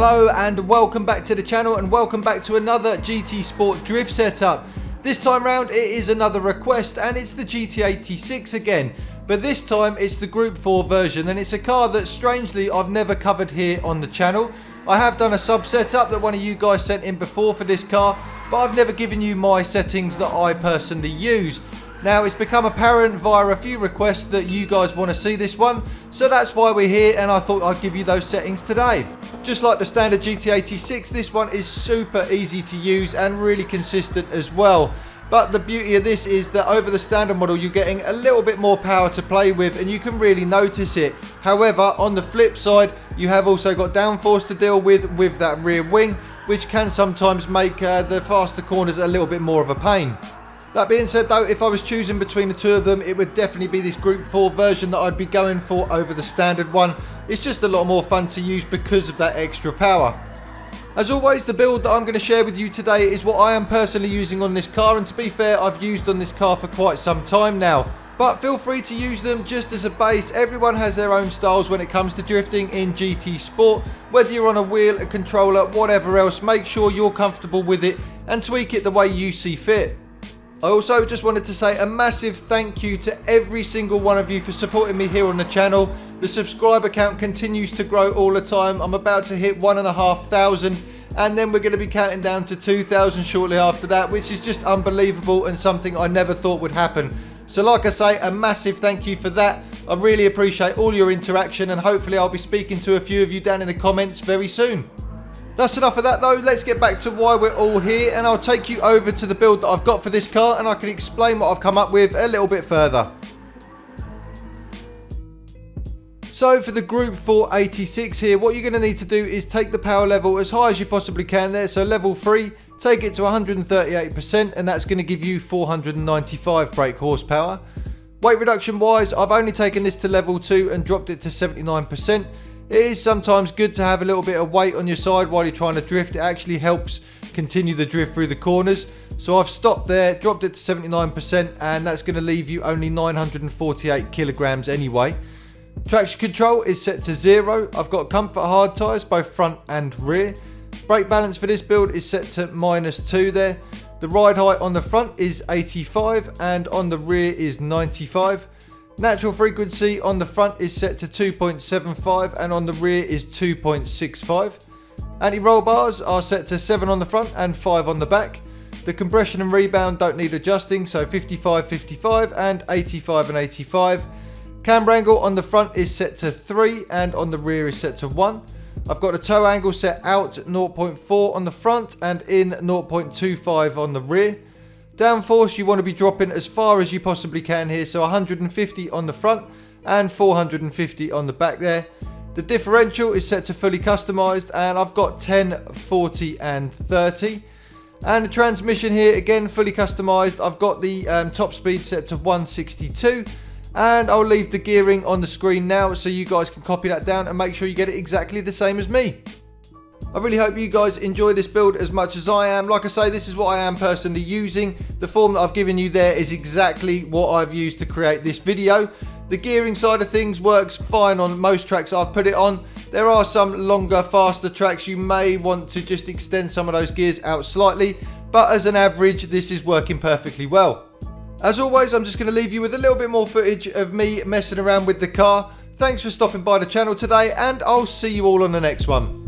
Hello and welcome back to the channel, and welcome back to another GT Sport drift setup. This time round it is another request, and it's the GT86 again, but this time it's the Group 4 version, and it's a car that strangely I've never covered here on the channel. I have done a sub setup that one of you guys sent in before for this car, but I've never given you my settings that I personally use. Now, it's become apparent via a few requests that you guys want to see this one, so that's why we're here, and I thought I'd give you those settings today. Just like the standard GT86, this one is super easy to use and really consistent as well. But the beauty of this is that over the standard model you're getting a little bit more power to play with, and you can really notice it. However, on the flip side, you have also got downforce to deal with that rear wing, which can sometimes make the faster corners a little bit more of a pain. That being said though, if I was choosing between the two of them, it would definitely be this Group 4 version that I'd be going for over the standard one. It's just a lot more fun to use because of that extra power. As always, the build that I'm going to share with you today is what I am personally using on this car, and to be fair, I've used on this car for quite some time now. But feel free to use them just as a base. Everyone has their own styles when it comes to drifting in GT Sport. Whether you're on a wheel, a controller, whatever else, make sure you're comfortable with it and tweak it the way you see fit. I also just wanted to say a massive thank you to every single one of you for supporting me here on the channel. The subscriber count continues to grow all the time. I'm about to hit 1,500, and then we're going to be counting down to 2,000 shortly after that, which is just unbelievable and something I never thought would happen. So like I say, a massive thank you for that. I really appreciate all your interaction, and hopefully I'll be speaking to a few of you down in the comments very soon. That's enough of that though, let's get back to why we're all here, and I'll take you over to the build that I've got for this car, and I can explain what I've come up with a little bit further. So for the Group 4 86 here, what you're going to need to do is take the power level as high as you possibly can there, so level 3, take it to 138%, and that's going to give you 495 brake horsepower. Weight reduction wise, I've only taken this to level 2 and dropped it to 79%. It is sometimes good to have a little bit of weight on your side while you're trying to drift. It actually helps continue the drift through the corners. So I've stopped there, dropped it to 79%, and that's going to leave you only 948 kilograms anyway. Traction control is set to 0. I've got comfort hard tyres, both front and rear. Brake balance for this build is set to -2 there. The ride height on the front is 85 and on the rear is 95. Natural frequency on the front is set to 2.75 and on the rear is 2.65. Anti-roll bars are set to 7 on the front and 5 on the back. The compression and rebound don't need adjusting, so 55-55 and 85 and 85. Camber angle on the front is set to 3 and on the rear is set to 1. I've got a toe angle set out 0.4 on the front and in 0.25 on the rear. Downforce you want to be dropping as far as you possibly can here, so 150 on the front and 450 on the back there. The differential is set to fully customized, and I've got 10, 40 and 30. And the transmission here, again fully customized. I've got the top speed set to 162, and I'll leave the gearing on the screen now so you guys can copy that down and make sure you get it exactly the same as me. I really hope you guys enjoy this build as much as I am. Like I say, this is what I am personally using. The form that I've given you there is exactly what I've used to create this video. The gearing side of things works fine on most tracks I've put it on. There are some longer, faster tracks you may want to just extend some of those gears out slightly, but as an average, this is working perfectly well. As always, I'm just going to leave you with a little bit more footage of me messing around with the car. Thanks for stopping by the channel today, and I'll see you all on the next one.